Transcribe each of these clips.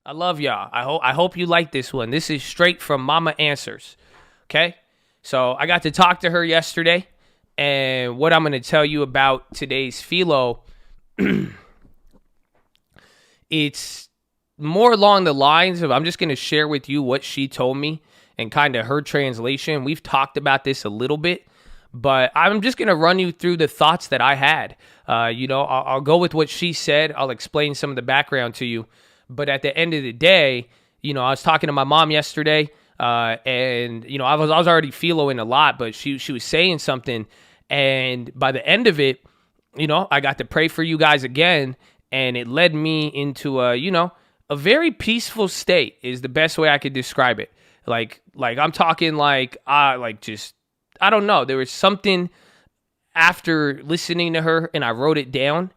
I love y'all. I hope you like this one. This is straight from Mama Answers. Okay? So I got to talk to her yesterday, and what I'm going to tell you about today's philo, it's more along the lines of I'm just going to share with you what she told me and kind of her translation. We've talked about this a little bit, but I'm just going to run you through the thoughts that I had. I'll go with what she said. I'll explain some of the background to you. But at the end of the day, I was talking to my mom yesterday, and I was already filoing a lot, but she was saying something, and by the end of it, I got to pray for you guys again, and it led me into a very peaceful state is the best way I could describe it. Like I'm talking just I don't know. There was something after listening to her, and I wrote it down.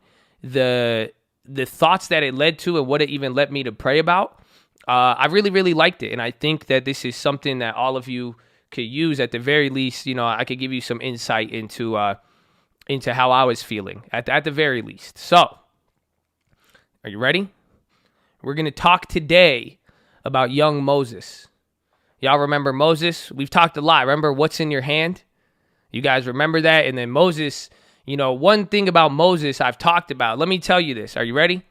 The thoughts that it led to and what it even led me to pray about, I really, really liked it. And I think that this is something that all of you could use at the very least. I could give you some insight into how I was feeling at the very least. So, are you ready? We're going to talk today about young Moses. Y'all remember Moses? We've talked a lot. Remember what's in your hand? You guys remember that? And then Moses, one thing about Moses I've talked about. Let me tell you this. Are you ready?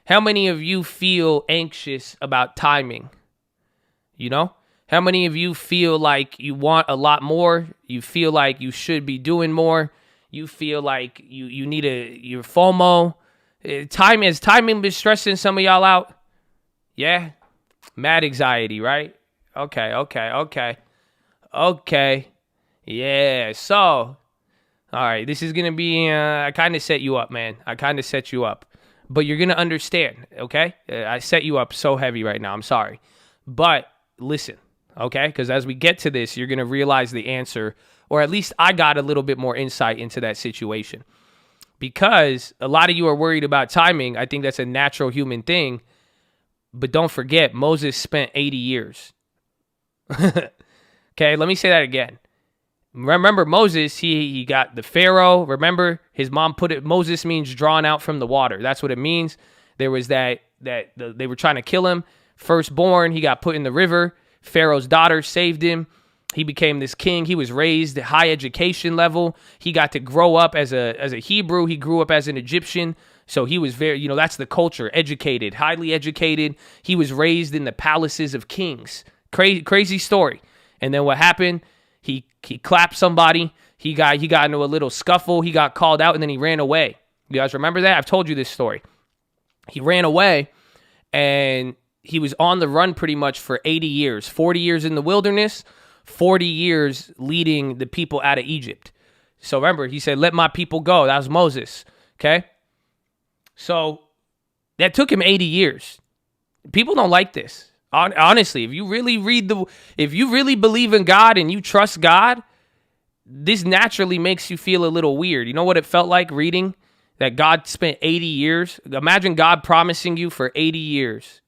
How many of you feel anxious about timing? How many of you feel like you want a lot more? You feel like you should be doing more? You feel like you need your FOMO? Has timing been stressing some of y'all out? Yeah? Mad anxiety, right? Okay. Yeah, so, all right, this is going to be, I kind of set you up, man. I kind of set you up. But you're going to understand, okay? I set you up so heavy right now. I'm sorry. But listen, okay? Because as we get to this, you're going to realize the answer, or at least I got a little bit more insight into that situation. Because a lot of you are worried about timing. I think that's a natural human thing. But don't forget, Moses spent 80 years. Okay, let me say that again. Remember Moses, he got the Pharaoh. Remember, his mom put it, Moses means drawn out from the water. That's what it means. There was that they were trying to kill him. Firstborn, he got put in the river. Pharaoh's daughter saved him. He became this king. He was raised at high education level. He got to grow up as a Hebrew. He grew up as an Egyptian. So he was very, that's the culture, educated, highly educated. He was raised in the palaces of kings. Crazy story. And then what happened? He clapped somebody. He got into a little scuffle. He got called out, and then he ran away. You guys remember that? I've told you this story. He ran away, and he was on the run pretty much for 80 years. 40 years in the wilderness, 40 years leading the people out of Egypt. So remember, he said, let my people go. That was Moses, okay? So that took him 80 years. People don't like this. Honestly, if you really believe in God and you trust God, this naturally makes you feel a little weird. You know what it felt like reading that God spent 80 years? Imagine God promising you for 80 years.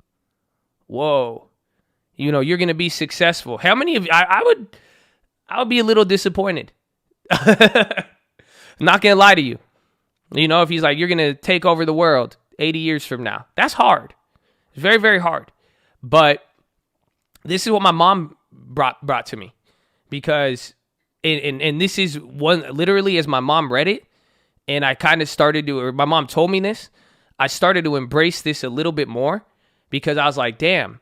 Whoa. You're going to be successful. How many of you, I would be a little disappointed. I'm not going to lie to you. If he's like, you're going to take over the world 80 years from now. That's hard. It's very, very hard. But this is what my mom brought to me, because, and this is one, literally as my mom read it, and I kind of started to, or my mom told me this, I started to embrace this a little bit more, because I was like, damn,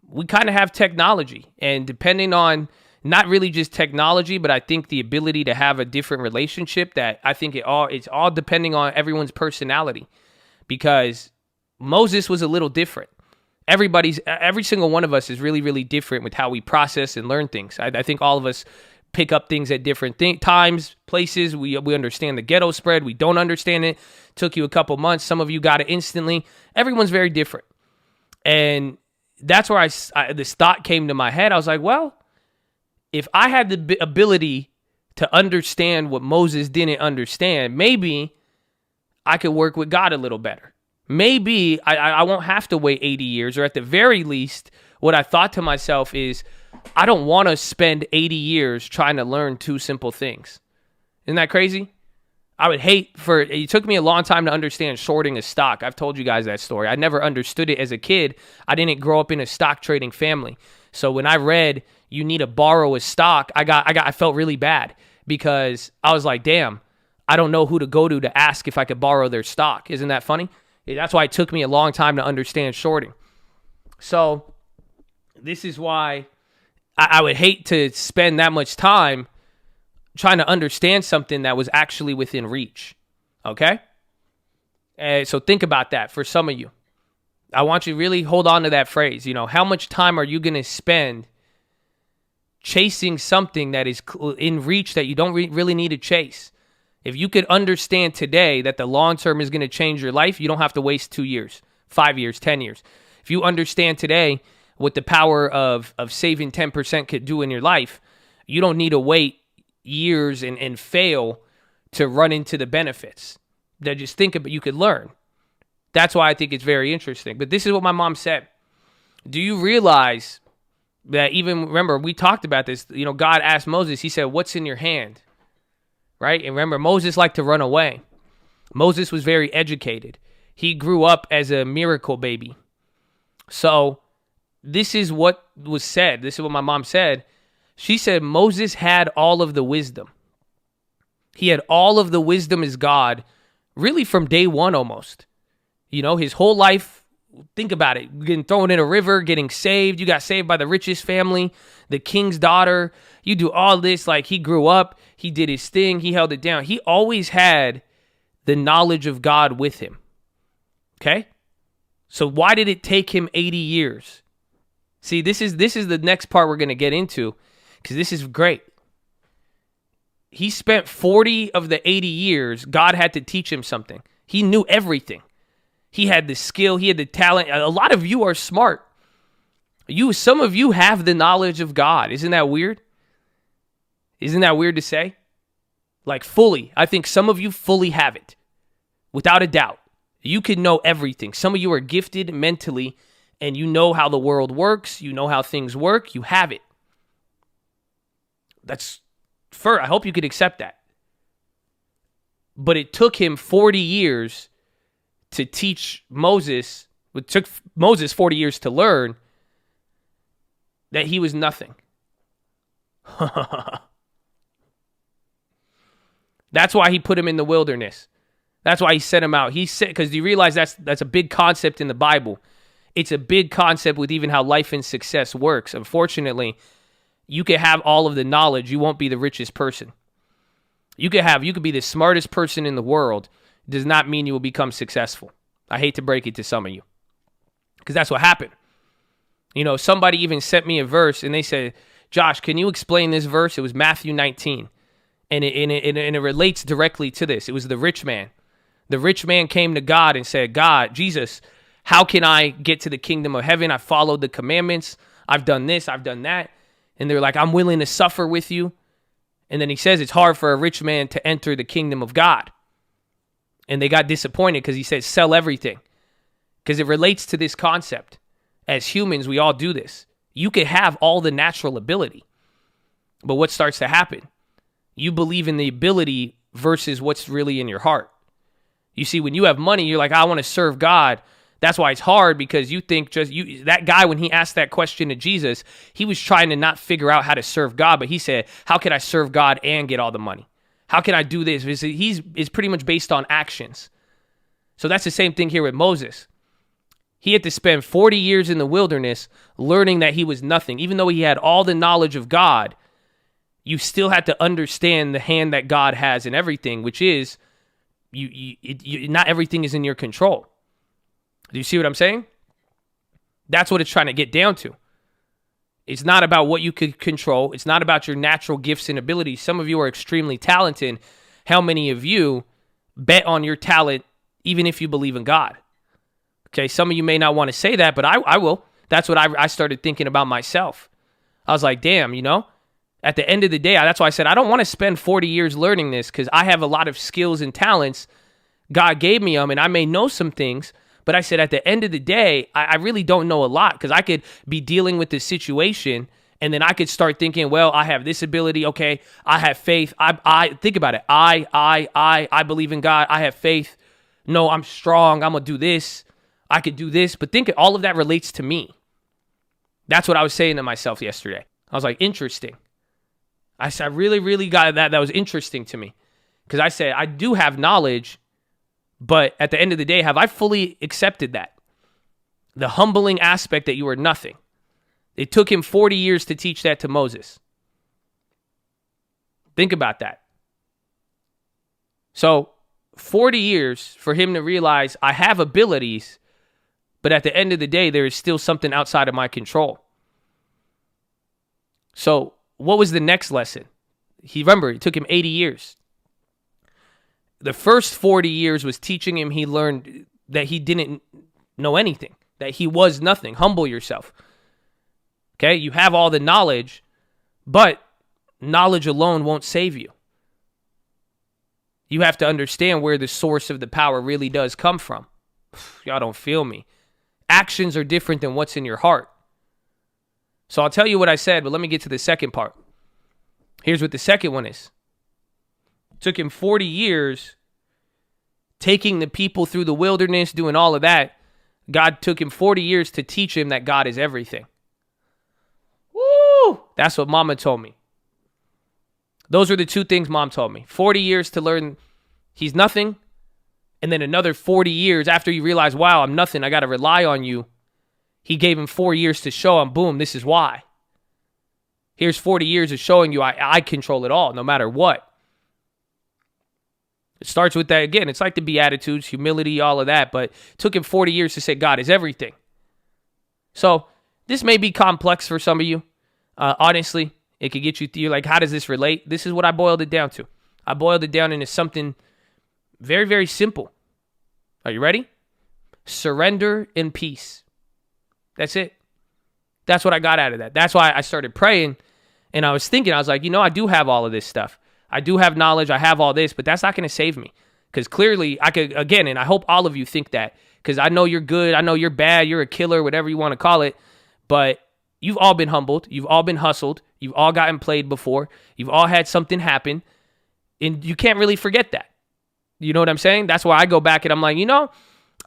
we kind of have technology, and depending on not really just technology, but I think the ability to have a different relationship, that I think it's all depending on everyone's personality, because Moses was a little different. Every single one of us is really, really different with how we process and learn things. I think all of us pick up things at different times, places. We understand the ghetto spread. We don't understand it. Took you a couple months. Some of you got it instantly. Everyone's very different. And that's where this thought came to my head. I was like, well, if I had the ability to understand what Moses didn't understand, maybe I could work with God a little better. Maybe I won't have to wait 80 years, or at the very least, what I thought to myself is, I don't want to spend 80 years trying to learn two simple things. Isn't that crazy? I would hate for it took me a long time to understand shorting a stock. I've told you guys that story. I never understood it as a kid. I didn't grow up in a stock trading family. So when I read you need to borrow a stock, I felt really bad because I was like, damn, I don't know who to go to ask if I could borrow their stock. Isn't that funny? That's why it took me a long time to understand shorting. So this is why I would hate to spend that much time trying to understand something that was actually within reach. Okay? So think about that for some of you. I want you to really hold on to that phrase. How much time are you going to spend chasing something that is in reach that you don't really need to chase? If you could understand today that the long term is going to change your life, you don't have to waste 2 years, 5 years, 10 years. If you understand today what the power of saving 10% could do in your life, you don't need to wait years and fail to run into the benefits. That just think about, you could learn. That's why I think it's very interesting. But this is what my mom said. Do you realize that remember, we talked about this, God asked Moses, he said, what's in your hand? Right? And remember, Moses liked to run away. Moses was very educated. He grew up as a miracle baby. So this is what was said. This is what my mom said. She said Moses had all of the wisdom. He had all of the wisdom as God, really from day one almost. His whole life, think about it, getting thrown in a river, getting saved. You got saved by the richest family, the king's daughter. You do all this, like he grew up, he did his thing, he held it down. He always had the knowledge of God with him. Okay? So why did it take him 80 years? See, this is the next part we're going to get into, because this is great. He spent 40 of the 80 years, God had to teach him something. He knew everything. He had the skill, he had the talent. A lot of you are smart. Some of you have the knowledge of God. Isn't that weird? Isn't that weird to say? Like fully. I think some of you fully have it. Without a doubt. You can know everything. Some of you are gifted mentally and you know how the world works. You know how things work. You have it. I hope you could accept that. But it took him 40 years to teach Moses. It took Moses 40 years to learn that he was nothing. That's why he put him in the wilderness. That's why he sent him out. He said, because you realize that's a big concept in the Bible. It's a big concept with even how life and success works. Unfortunately, you can have all of the knowledge. You won't be the richest person. You could be the smartest person in the world. Does not mean you will become successful. I hate to break it to some of you, because that's what happened. Somebody even sent me a verse and they said, Josh, can you explain this verse? It was Matthew 19. And it relates directly to this. It was the rich man. The rich man came to God and said, God, Jesus, how can I get to the kingdom of heaven? I followed the commandments. I've done this. I've done that. And they're like, I'm willing to suffer with you. And then he says it's hard for a rich man to enter the kingdom of God. And they got disappointed because he said, sell everything. Because it relates to this concept. As humans, we all do this. You could have all the natural ability. But what starts to happen? You believe in the ability versus what's really in your heart. You see, when you have money, you're like, I want to serve God. That's why it's hard, because you think that guy, when he asked that question to Jesus, he was trying to not figure out how to serve God, but he said, how can I serve God and get all the money? How can I do this? It's pretty much based on actions. So that's the same thing here with Moses. He had to spend 40 years in the wilderness learning that he was nothing. Even though he had all the knowledge of God, you still had to understand the hand that God has in everything, which is not everything is in your control. Do you see what I'm saying? That's what it's trying to get down to. It's not about what you could control. It's not about your natural gifts and abilities. Some of you are extremely talented. How many of you bet on your talent even if you believe in God? Okay, some of you may not want to say that, but I will. That's what I started thinking about myself. I was like, damn, at the end of the day, that's why I said I don't want to spend 40 years learning this, because I have a lot of skills and talents. God gave me them, and I may know some things, but I said at the end of the day, I really don't know a lot, because I could be dealing with this situation And then I could start thinking, well, I have this ability. Okay, I have faith. I think about it. I believe in God. I have faith. No, I'm strong. I'm going to do this. I could do this. But think all of that relates to me. That's what I was saying to myself yesterday. I was like, interesting. I really, really got that. That was interesting to me. Because I said, I do have knowledge, but at the end of the day, have I fully accepted that? The humbling aspect that you are nothing. It took him 40 years to teach that to Moses. Think about that. So 40 years for him to realize I have abilities, but at the end of the day, there is still something outside of my control. So what was the next lesson? Remember, it took him 80 years. The first 40 years was teaching him. He learned that he didn't know anything, that he was nothing. Humble yourself. Okay, you have all the knowledge, but knowledge alone won't save you. You have to understand where the source of the power really does come from. Y'all don't feel me. Actions are different than what's in your heart. So I'll tell you what I said, but let me get to the second part. Here's what the second one is. It took him 40 years taking the people through the wilderness, doing all of that. God took him 40 years to teach him that God is everything. Woo! That's what Mama told me. Those are the two things Mom told me. 40 years to learn he's nothing. And then another 40 years after you realize, wow, I'm nothing. I got to rely on you. He gave him 4 years to show him, boom, this is why. Here's 40 years of showing you I control it all, no matter what. It starts with that again. It's like the Beatitudes, humility, all of that. But it took him 40 years to say God is everything. So this may be complex for some of you. Honestly, it could get you through. Like, how does this relate? This is what I boiled it down to. I boiled it down into something very, very simple. Are you ready? Surrender and peace. That's it. That's what I got out of that. That's why I started praying. And I was thinking, I was like, I do have all of this stuff. I do have knowledge. I have all this, but that's not going to save me. Because clearly I could, again, and I hope all of you think that. Because I know you're good. I know you're bad. You're a killer, whatever you want to call it. But you've all been humbled. You've all been hustled. You've all gotten played before. You've all had something happen. And you can't really forget that. You know what I'm saying? That's why I go back and I'm like,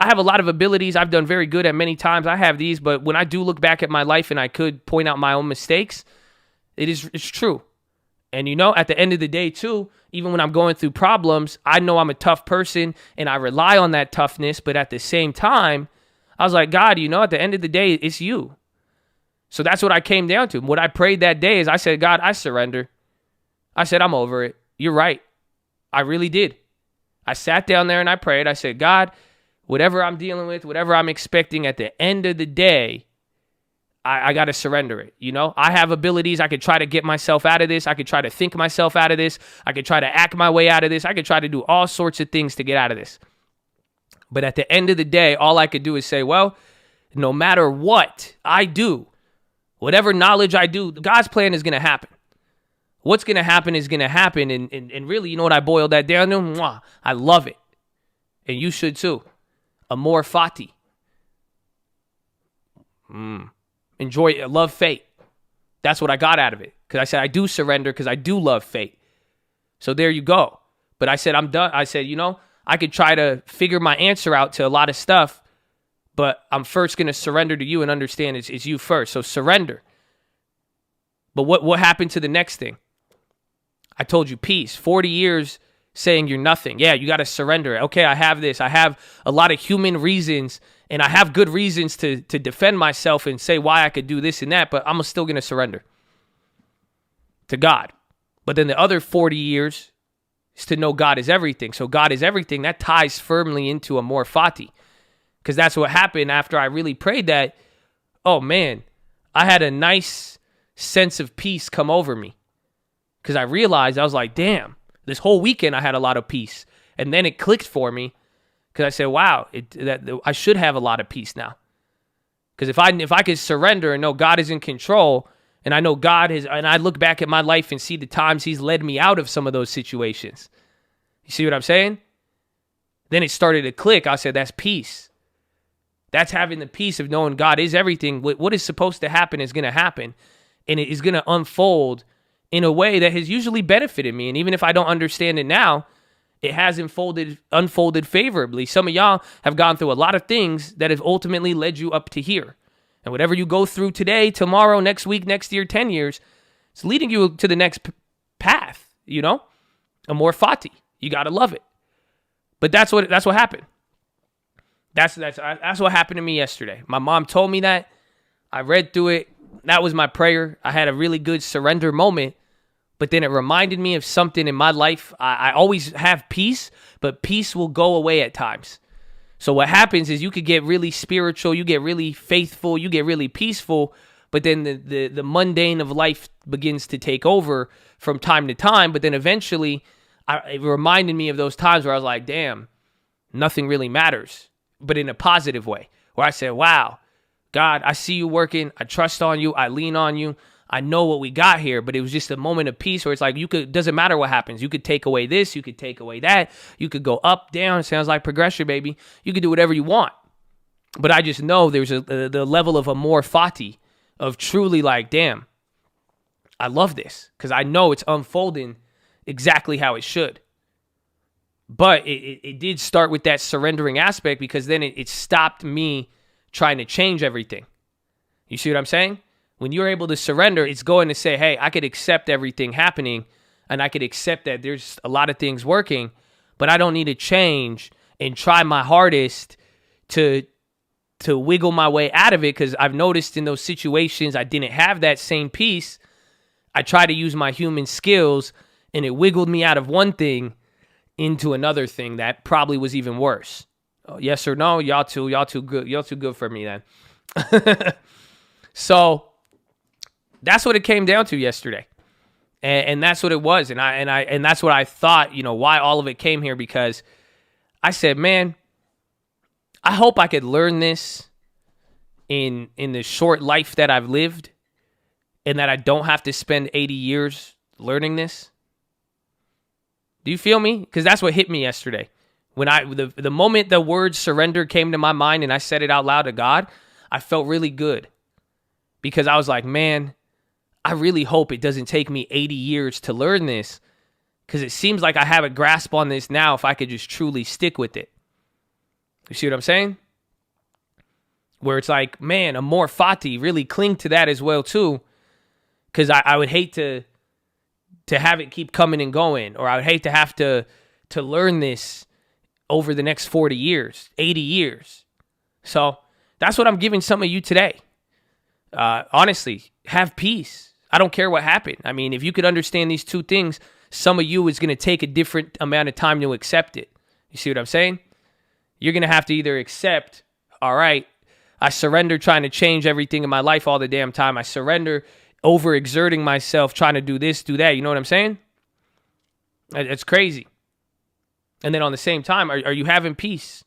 I have a lot of abilities. I've done very good at many times. I have these. But when I do look back at my life and I could point out my own mistakes, it's true. And at the end of the day too, even when I'm going through problems, I know I'm a tough person and I rely on that toughness. But at the same time, I was like, God, at the end of the day, it's you. So that's what I came down to. What I prayed that day is I said, God, I surrender. I said, I'm over it. You're right. I really did. I sat down there and I prayed. I said, God, whatever I'm dealing with, whatever I'm expecting at the end of the day, I got to surrender it. I have abilities. I could try to get myself out of this. I could try to think myself out of this. I could try to act my way out of this. I could try to do all sorts of things to get out of this. But at the end of the day, all I could do is say, well, no matter what I do, whatever knowledge I do, God's plan is going to happen. What's going to happen is going to happen. And really, you know what I boiled that down to? Mwah, I love it. And you should too. Amor fati. Enjoy, love fate. That's what I got out of it. Because I said, I do surrender because I do love fate. So there you go. But I said, I'm done. I said, I could try to figure my answer out to a lot of stuff, but I'm first going to surrender to you and understand it's you first. So surrender. But what happened to the next thing? I told you peace. 40 years saying you're nothing. Yeah, you got to surrender. Okay, I have this. I have a lot of human reasons, and I have good reasons to defend myself and say why I could do this and that, but I'm still going to surrender to God. But then the other 40 years is to know God is everything. So God is everything. That ties firmly into Amor Fati, because that's what happened after I really prayed that. Oh, man, I had a nice sense of peace come over me because I realized, I was like, damn, this whole weekend I had a lot of peace. And then it clicked for me because I said, wow, I should have a lot of peace now. Because if I could surrender and know God is in control, and I know God is, and I look back at my life and see the times he's led me out of some of those situations. You see what I'm saying? Then it started to click. I said, that's peace. That's having the peace of knowing God is everything. What is supposed to happen is going to happen. and it is going to unfold in a way that has usually benefited me. And even if I don't understand it now, it has unfolded favorably. Some of y'all have gone through a lot of things that have ultimately led you up to here. And whatever you go through today, tomorrow, next week, next year, 10 years, it's leading you to the next path, Amor fati. You got to love it. But that's what happened. That's what happened to me yesterday. My mom told me that. I read through it. That was my prayer. I had a really good surrender moment, but then it reminded me of something in my life. I always have peace, but peace will go away at times. So what happens is you could get really spiritual, you get really faithful, you get really peaceful, but then the mundane of life begins to take over from time to time. But then eventually it reminded me of those times where I was like, damn, nothing really matters, but in a positive way, where I said, wow, God, I see you working. I trust on you. I lean on you. I know what we got here, but it was just a moment of peace where it's like, doesn't matter what happens. You could take away this. You could take away that. You could go up, down. It sounds like progression, baby. You could do whatever you want. But I just know there's the level of amor fati, of truly like, damn, I love this because I know it's unfolding exactly how it should. But it did start with that surrendering aspect, because then it stopped me trying to change everything. You see what I'm saying? When you're able to surrender, it's going to say, hey, I could accept everything happening, and I could accept that there's a lot of things working, but I don't need to change and try my hardest to wiggle my way out of it, because I've noticed in those situations I didn't have that same peace. I tried to use my human skills, and it wiggled me out of one thing into another thing that probably was even worse. Yes or no? Y'all too good. Y'all too good for me then. So that's what it came down to yesterday. And that's what it was. And that's what I thought, why all of it came here, because I said, man, I hope I could learn this in the short life that I've lived, and that I don't have to spend 80 years learning this. Do you feel me? Because that's what hit me yesterday. When the moment the word surrender came to my mind and I said it out loud to God, I felt really good, because I was like, man, I really hope it doesn't take me 80 years to learn this, because it seems like I have a grasp on this now if I could just truly stick with it. You see what I'm saying? Where it's like, man, amor fati, really cling to that as well too, because I would hate to have it keep coming and going, or I would hate to have to learn this over the next 40 years, 80 years. So that's what I'm giving some of you today. Honestly, have peace. I don't care what happened. I mean, if you could understand these two things, some of you is going to take a different amount of time to accept it. You see what I'm saying? You're going to have to either accept, all right, I surrender trying to change everything in my life all the damn time. I surrender overexerting myself trying to do this, do that. You know what I'm saying? It's crazy. And then on the same time, are you having peace?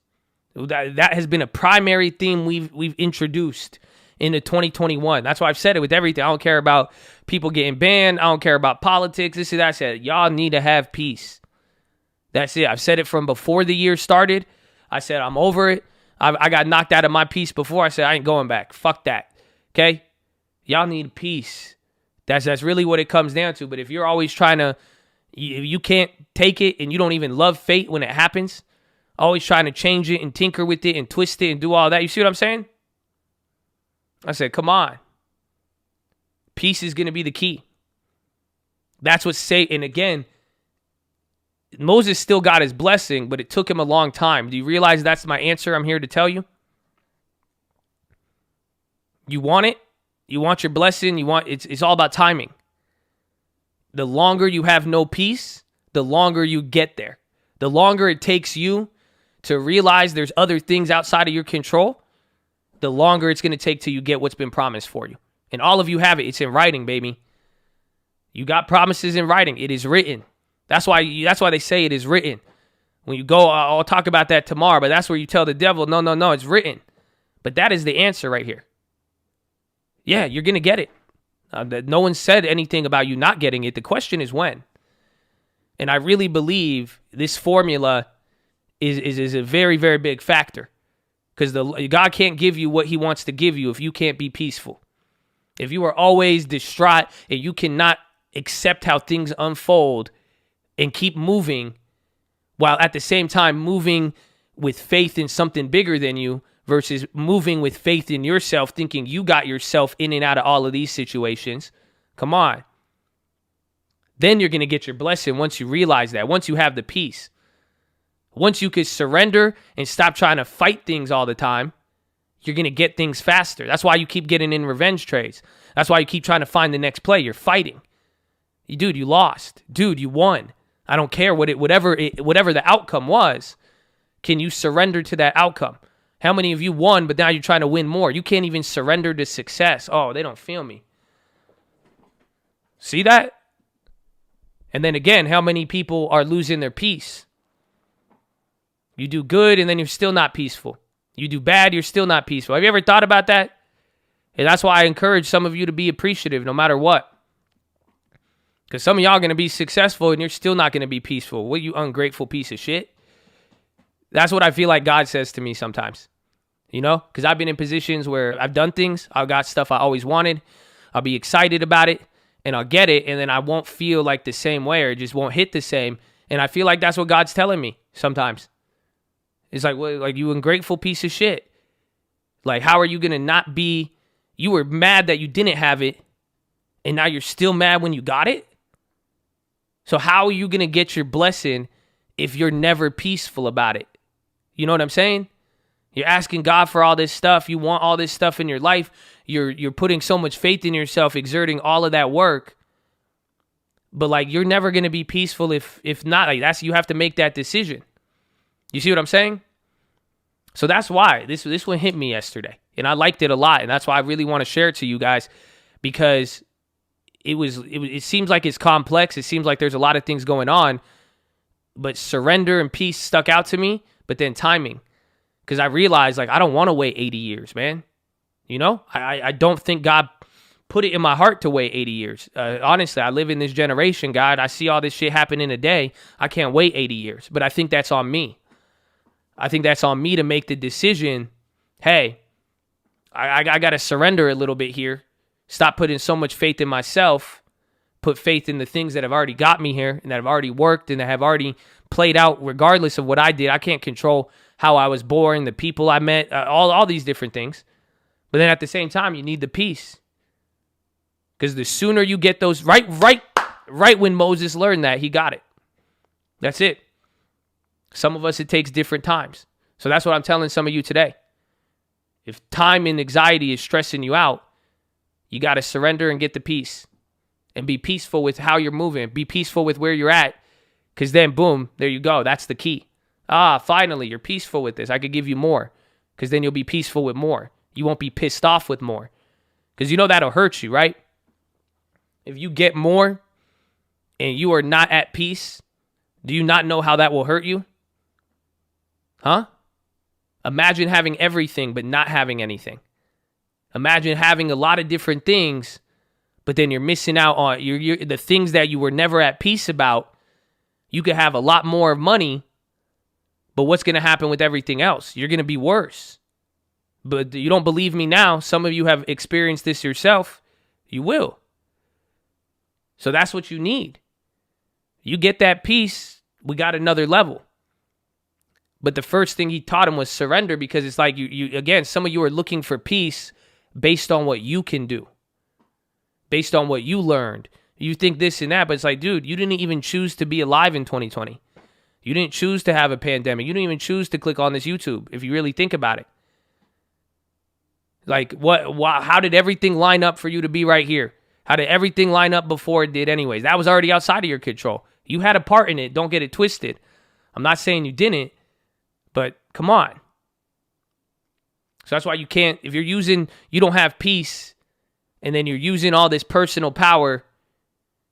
That has been a primary theme we've introduced into 2021. That's why I've said it with everything. I don't care about people getting banned. I don't care about politics. This is that. I said, y'all need to have peace. That's it. I've said it from before the year started. I said, I'm over it. I got knocked out of my peace before. I said, I ain't going back. Fuck that. Okay? Y'all need peace. That's really what it comes down to. But if you're always trying to, you can't take it, and you don't even love fate when it happens, always trying to change it and tinker with it and twist it and do all that. You see what I'm saying? I said, come on. Peace is going to be the key. That's what and again, Moses still got his blessing, but it took him a long time. Do you realize that's my answer I'm here to tell you? You want it? You want your blessing? It's all about timing. The longer you have no peace, the longer you get there. The longer it takes you to realize there's other things outside of your control, the longer it's going to take till you get what's been promised for you. And all of you have it. It's in writing, baby. You got promises in writing. It is written. That's why they say it is written. When you go, I'll talk about that tomorrow, but that's where you tell the devil, no, it's written. But that is the answer right here. Yeah, you're going to get it. No one said anything about you not getting it. The question is when. And I really believe this formula is a very, very big factor. Because God can't give you what he wants to give you if you can't be peaceful. If you are always distraught and you cannot accept how things unfold and keep moving while at the same time moving with faith in something bigger than you versus moving with faith in yourself, thinking you got yourself in and out of all of these situations, come on. Then you're going to get your blessing once you realize that, once you have the peace. Once you could surrender and stop trying to fight things all the time, you're going to get things faster. That's why you keep getting in revenge trades. That's why you keep trying to find the next play. You're fighting. Dude, you lost. Dude, you won. I don't care whatever the outcome was. Can you surrender to that outcome? How many of you won, but now you're trying to win more? You can't even surrender to success. Oh, they don't feel me. See that? And then again, how many people are losing their peace? You do good and then you're still not peaceful. You do bad, you're still not peaceful. Have you ever thought about that? And that's why I encourage some of you to be appreciative no matter what. Because some of y'all are going to be successful and you're still not going to be peaceful. What, you ungrateful piece of shit? That's what I feel like God says to me sometimes. You know? Because I've been in positions where I've done things. I've got stuff I always wanted. I'll be excited about it. And I'll get it, and then I won't feel like the same way, or it just won't hit the same. And I feel like that's what God's telling me sometimes. It's like, well, like, you ungrateful piece of shit. Like, how are you going to not be, you were mad that you didn't have it, and now you're still mad when you got it? So how are you going to get your blessing if you're never peaceful about it? You know what I'm saying? You're asking God for all this stuff. You want all this stuff in your life. You're putting so much faith in yourself, exerting all of that work. But like, you're never going to be peaceful if not. Like, that's, you have to make that decision. You see what I'm saying? So that's why this one hit me yesterday, and I liked it a lot, and that's why I really want to share it to you guys, because it seems like it's complex. It seems like there's a lot of things going on, but surrender and peace stuck out to me. But then timing, because I realized, like, I don't want to wait 80 years, man. You know, I don't think God put it in my heart to wait 80 years. Honestly, I live in this generation, God. I see all this shit happen in a day. I can't wait 80 years. But I think that's on me. I think that's on me to make the decision, hey, I got to surrender a little bit here. Stop putting so much faith in myself. Put faith in the things that have already got me here and that have already worked and that have already played out regardless of what I did. I can't control how I was born, the people I met, all these different things. But then at the same time, you need the peace. Because the sooner you get those, right when Moses learned that, he got it. That's it. Some of us, it takes different times. So that's what I'm telling some of you today. If time and anxiety is stressing you out, you got to surrender and get the peace. And be peaceful with how you're moving. Be peaceful with where you're at. Because then, boom, there you go. That's the key. Finally, you're peaceful with this. I could give you more. Because then you'll be peaceful with more. You won't be pissed off with more. Because you know that'll hurt you, right? If you get more and you are not at peace, do you not know how that will hurt you? Huh? Imagine having everything but not having anything. Imagine having a lot of different things, but then you're missing out on the things that you were never at peace about. You could have a lot more money, but what's going to happen with everything else? You're going to be worse. But you don't believe me now. Some of you have experienced this yourself. You will. So that's what you need. You get that peace, we got another level. But the first thing he taught him was surrender, because it's like, you again, some of you are looking for peace based on what you can do, based on what you learned. You think this and that, but it's like, dude, you didn't even choose to be alive in 2020. You didn't choose to have a pandemic. You didn't even choose to click on this YouTube, if you really think about it. Like, how did everything line up for you to be right here? How did everything line up before it did anyways? That was already outside of your control. You had a part in it. Don't get it twisted. I'm not saying you didn't, but come on. So that's why you can't, if you don't have peace, and then you're using all this personal power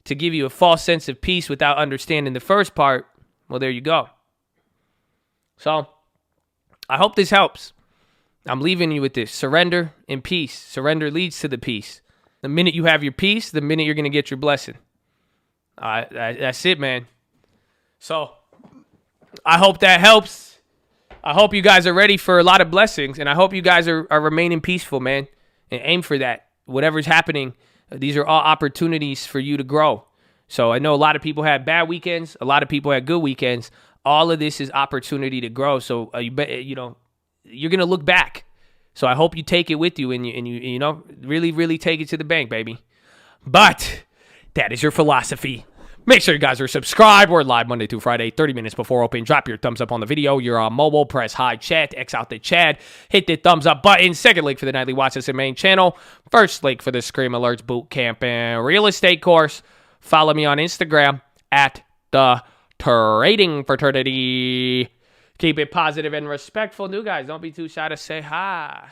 to give you a false sense of peace without understanding the first part, well, there you go. So I hope this helps. I'm leaving you with this. Surrender and peace. Surrender leads to the peace. The minute you have your peace, the minute you're going to get your blessing. That's it, man. So I hope that helps. I hope you guys are ready for a lot of blessings, and I hope you guys are remaining peaceful, man, and aim for that. whatever's happening, these are all opportunities for you to grow. So I know a lot of people had bad weekends. A lot of people had good weekends. All of this is opportunity to grow. So you're going to look back. So I hope you take it with you and you really, really take it to the bank, baby. But that is your philosophy. Make sure you guys are subscribed. We're live Monday through Friday, 30 minutes before open. Drop your thumbs up on the video. You're on mobile. Press hi chat. X out the chat. Hit the thumbs up button. Second link for the Nightly Watch This main channel. First link for the Scream Alerts Boot Camp and Real Estate course. Follow me on Instagram at the Trading Fraternity. Keep it positive and respectful. New guys, don't be too shy to say hi.